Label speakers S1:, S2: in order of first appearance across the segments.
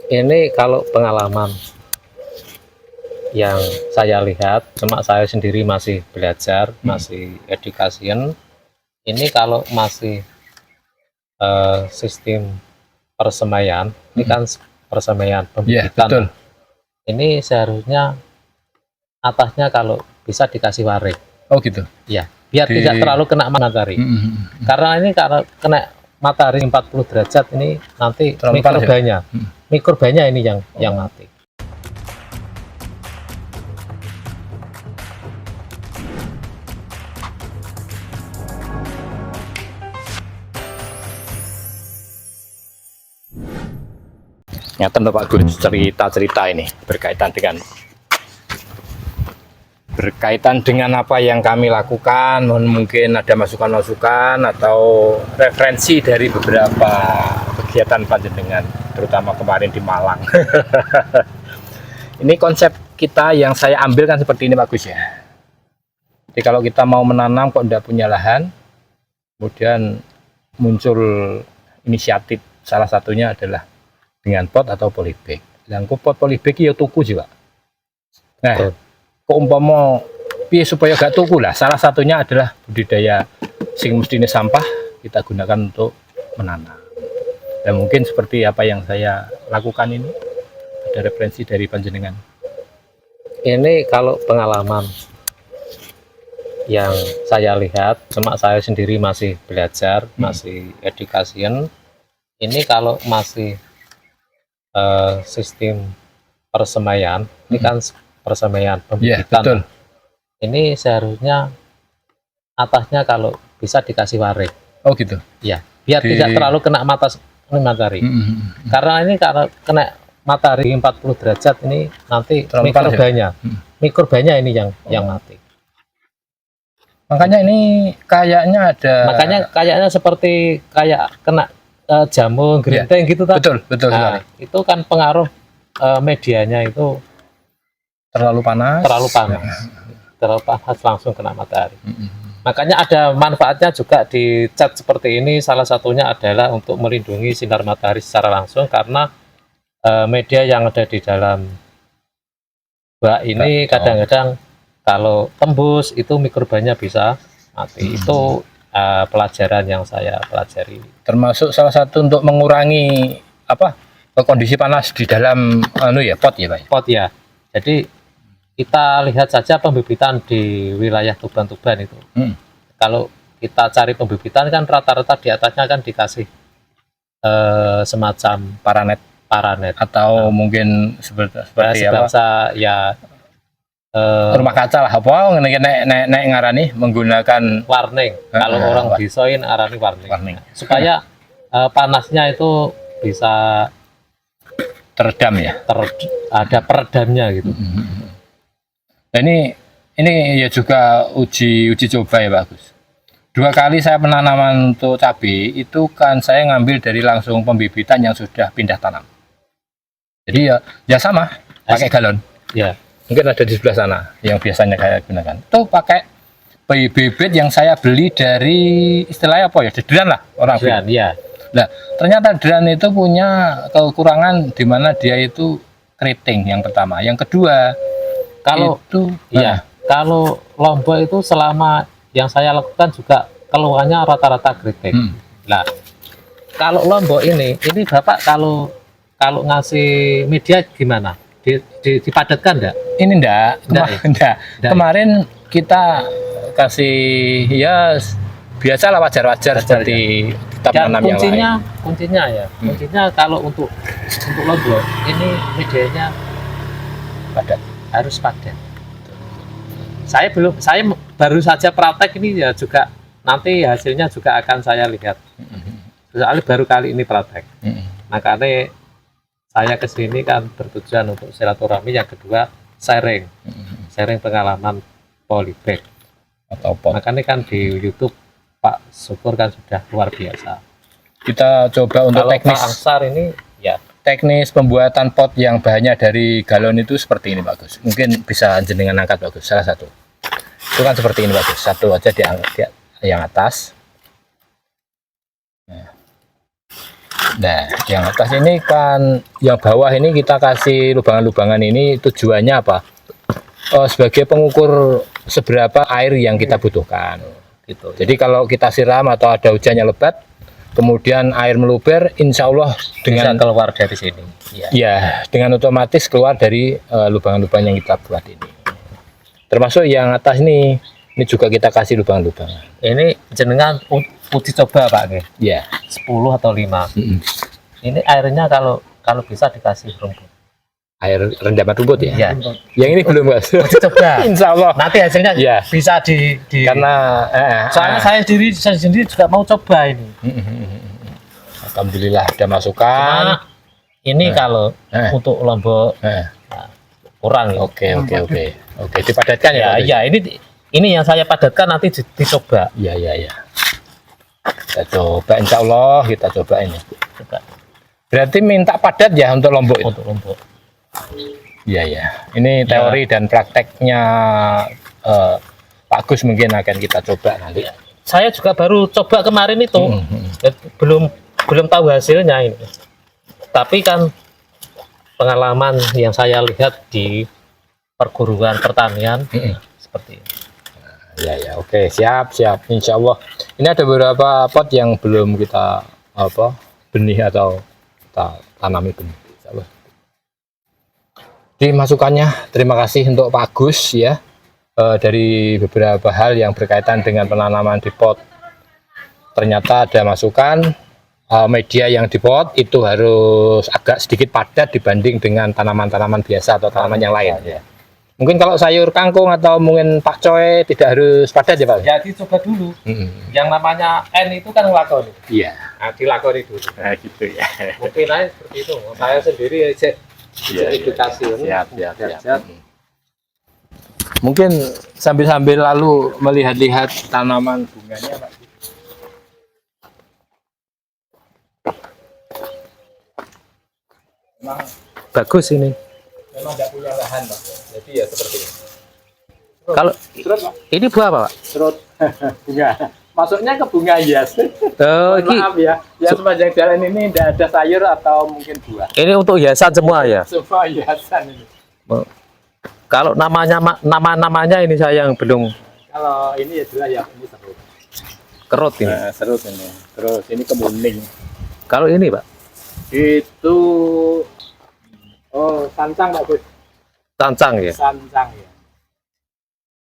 S1: Ini kalau pengalaman yang saya lihat, cuma saya sendiri masih belajar, masih education. Ini kalau masih sistem persemaian, ini kan persemaian
S2: Iya,
S1: pembibitan.
S2: betul.
S1: Ini seharusnya atasnya kalau bisa dikasih waring.
S2: Oh gitu.
S1: Ya, biar tidak terlalu kena matahari. Karena ini kalau kena matahari 40 derajat ini nanti
S2: Terlalu panas ya?
S1: mikrobanya, mikrobanya ini yang mati.
S2: Nyata Pak Gus, cerita-cerita ini berkaitan dengan apa yang kami lakukan. Mungkin ada masukan-masukan atau referensi dari beberapa kegiatan panjenengan, terutama kemarin di Malang. Ini konsep kita yang saya ambil kan seperti ini Pak Gus ya. Jadi kalau kita mau menanam kok tidak punya lahan, kemudian muncul inisiatif, salah satunya adalah dengan pot atau polybag. Dan pot polybag ya tuku juga. Nah, keumpama piye supaya gak tuku lah, salah satunya adalah budidaya sing mestine sampah kita gunakan untuk menanam. Dan mungkin seperti apa yang saya lakukan ini, ada referensi dari panjenengan.
S1: Ini kalau pengalaman yang saya lihat, cuma saya sendiri masih belajar, masih education. Ini kalau masih sistem persemaian, ini kan persemaian pembibitan.
S2: Ya, betul.
S1: Ini seharusnya atasnya kalau bisa dikasih waring.
S2: Oh gitu.
S1: Ya, biar tidak terlalu kena matahari. Karena ini kalau kena matahari 40 derajat ini nanti mikrobanya, mikrobanya ini yang mati.
S2: Makanya ini kayaknya ada.
S1: Makanya kayaknya seperti kayak kena jamur gerinting gitu tak?
S2: Betul sekali.
S1: Itu kan pengaruh medianya itu
S2: terlalu panas.
S1: Terlalu panas langsung kena matahari. Makanya ada manfaatnya juga di cat seperti ini. Salah satunya adalah untuk melindungi sinar matahari secara langsung, karena media yang ada di dalam bak ini kadang-kadang kalau tembus itu mikrobanya bisa mati. Itu pelajaran yang saya pelajari. Termasuk salah satu untuk mengurangi kondisi panas di dalam pot ya Pak? Pot ya. Jadi kita lihat saja pembibitan di wilayah Tuban-Tuban itu. Kalau kita cari pembibitan kan rata-rata di atasnya kan dikasih semacam paranet
S2: atau mungkin seperti
S1: bangsa ya
S2: rumah kaca lah apa nek ngarani menggunakan
S1: warning. Kalau orang desain arani warning. Supaya panasnya itu bisa
S2: teredam ya.
S1: Ada peredamnya gitu.
S2: Nah, ini ya juga uji coba ya bagus. 2 kali saya penanaman untuk cabai itu kan saya ngambil dari langsung pembibitan yang sudah pindah tanam. Jadi ya sama pakai galon. Ya. Mungkin ada di sebelah sana yang biasanya saya gunakan. Itu pakai bibit yang saya beli dari istilahnya apa ya? Dederan lah orang bilang. Iya. Nah, ternyata dederan itu punya kekurangan di mana dia itu keriting yang pertama. Yang kedua, kalau itu kalau Lombok itu selama yang saya lakukan juga keluhannya rata-rata keriting. Nah, kalau Lombok ini Bapak kalau ngasih media gimana? Dipadatkan enggak? Ini enggak. Kemarin kita kasih ya biasalah wajar-wajar seperti tanam yang lain. Kuncinya kalau untuk Lombok ini medianya padat, harus padat. Saya baru saja praktek ini ya, juga nanti hasilnya juga akan saya lihat. Soalnya baru kali ini praktek. Makanya saya kesini kan bertujuan untuk silaturahmi, yang kedua sharing pengalaman polybag atau pot. Makanya kan di YouTube Pak Syukur kan sudah luar biasa. Kita coba untuk teknis Pak Angsar ini ya, teknis pembuatan pot yang bahannya dari galon itu seperti ini bagus. Mungkin bisa jenengan angkat bagus, salah satu. Itu kan seperti ini bagus. Satu aja diangkat yang atas. Nah. Nah, yang atas ini kan, yang bawah ini kita kasih lubangan-lubangan ini tujuannya apa? Sebagai pengukur seberapa air yang kita butuhkan. Gitu. Jadi kalau kita siram atau ada hujannya lebat, kemudian air meluber, insya Allah dengan
S1: bisa keluar dari sini.
S2: Ya, dengan otomatis keluar dari lubang-lubang yang kita buat ini. Termasuk yang atas ini juga kita kasih lubang-lubangan.
S1: Ini jenengan uji coba Pak Ge.
S2: Ya.
S1: 10 atau 5. Ini airnya kalau bisa dikasih rumput.
S2: Air rendaman rumput ya?
S1: Ya.
S2: Yang ini belum Mas.
S1: Uji coba.
S2: Insya Allah.
S1: Nanti hasilnya
S2: ya.
S1: Bisa di
S2: karena
S1: soalnya saya sendiri juga mau coba ini.
S2: Alhamdulillah ada masukan.
S1: Cuma, ini kalau untuk Lombok kurang ya.
S2: Oke, dipadatkan ya?
S1: Ya, ini yang saya padatkan nanti dicoba.
S2: Iya. Kita coba, insya Allah kita coba ini.
S1: Coba.
S2: Berarti minta padat ya untuk Lombok itu?
S1: Untuk Lombok.
S2: Iya. Ini teori dan prakteknya Pak Gus mungkin akan kita coba nanti.
S1: Saya juga baru coba kemarin itu. Belum tahu hasilnya ini. Tapi kan pengalaman yang saya lihat di perguruan pertanian seperti ini.
S2: Ya, oke, siap. Insya Allah. Ini ada beberapa pot yang belum kita benih atau kita tanami benih. Insya Allah. Di masukannya, terima kasih untuk Pak Agus ya, dari beberapa hal yang berkaitan dengan penanaman di pot. Ternyata ada masukan media yang di pot itu harus agak sedikit padat dibanding dengan tanaman-tanaman biasa atau tanaman yang lain. Ya. Mungkin kalau sayur kangkung atau mungkin pakcoy tidak harus padat ya Pak?
S1: Jadi coba dulu. Yang namanya N itu kan ngelakoni.
S2: Iya.
S1: Nah, dilakoni dulu.
S2: Nah, gitu ya.
S1: Mungkin aja seperti itu. Saya sendiri edukasi.
S2: Siap. Mungkin sambil lalu melihat-lihat tanaman bunganya Pak. Memang
S1: bagus ini.
S2: Memang tidak punya lahan Pak. Jadi ya seperti ini.
S1: Kalau
S2: serut, Pak.
S1: Ini buah apa Pak?
S2: Serut bunga. Masuknya ke bunga hias.
S1: Maaf
S2: ya. Ya sepanjang jalan ini tidak ada sayur atau mungkin buah.
S1: Ini untuk hiasan semua ya?
S2: Semua hiasan ini.
S1: Kalau namanya ini saya yang belum.
S2: Kalau ini ya jelas ya, ini serut.
S1: Kerut ini.
S2: Nah, serut ini. Terus ini kemuning.
S1: Kalau ini Pak?
S2: Itu sancang Pak Gus.
S1: Sancang ya?
S2: Sancang ya.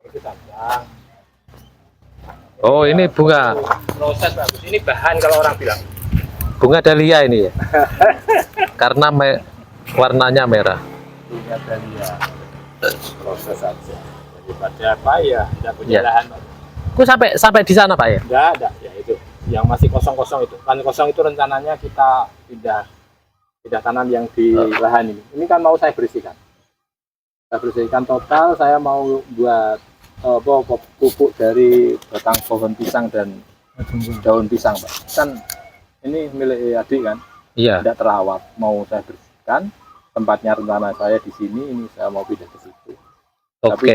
S2: Itu sancang.
S1: Oh, ini bunga.
S2: Proses Pak Gus. Ini bahan kalau orang bilang.
S1: Bunga dahlia ini ya? Karena warnanya merah.
S2: Bunga dahlia. Proses saja. Daripada apa ya? Tidak punya lahan Pak.
S1: Kok sampai di sana Pak ya?
S2: Enggak. Ya itu. Yang masih kosong-kosong itu. Kan kosong itu rencananya kita pindah tanam yang di lahan ini. Ini kan mau saya bersihkan. Saya bersihkan total. Saya mau buat pupuk dari batang pohon pisang dan daun pisang Pak. Kan ini milik adik kan? Iya. Tidak terawat. Mau saya bersihkan. Tempatnya rencana saya di sini. Ini saya mau pindah ke situ. Tapi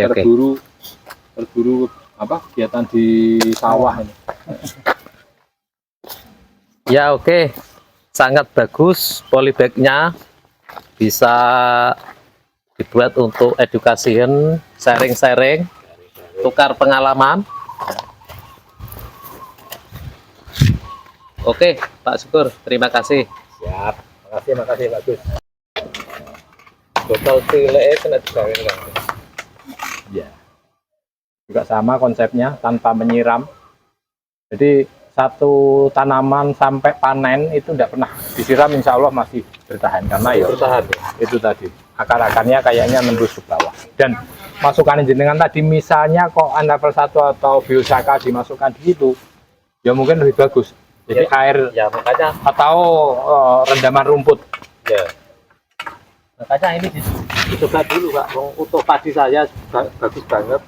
S2: terburu kegiatan di sawah ini.
S1: Ya oke. Sangat bagus polybag-nya. Bisa dibuat untuk edukasian, sharing-sharing, tukar pengalaman. Oke, Pak Syukur, terima kasih.
S2: Siap, makasih Pak Gus.
S1: Botol cilik kena digawe.
S2: Ya. Juga sama konsepnya, tanpa menyiram. Jadi satu tanaman sampai panen itu tidak pernah disiram, insya Allah masih bertahan karena ya bertahan. Itu tadi akar-akarnya kayaknya nembus ke bawah. Dan masukan jenengan tadi misalnya kok Level 1 atau Biosaka dimasukkan di situ, ya mungkin lebih bagus. Jadi air
S1: ya makanya
S2: atau rendaman rumput.
S1: Ya. Makanya ini dicoba dulu Pak. Untuk padi saya bagus banget.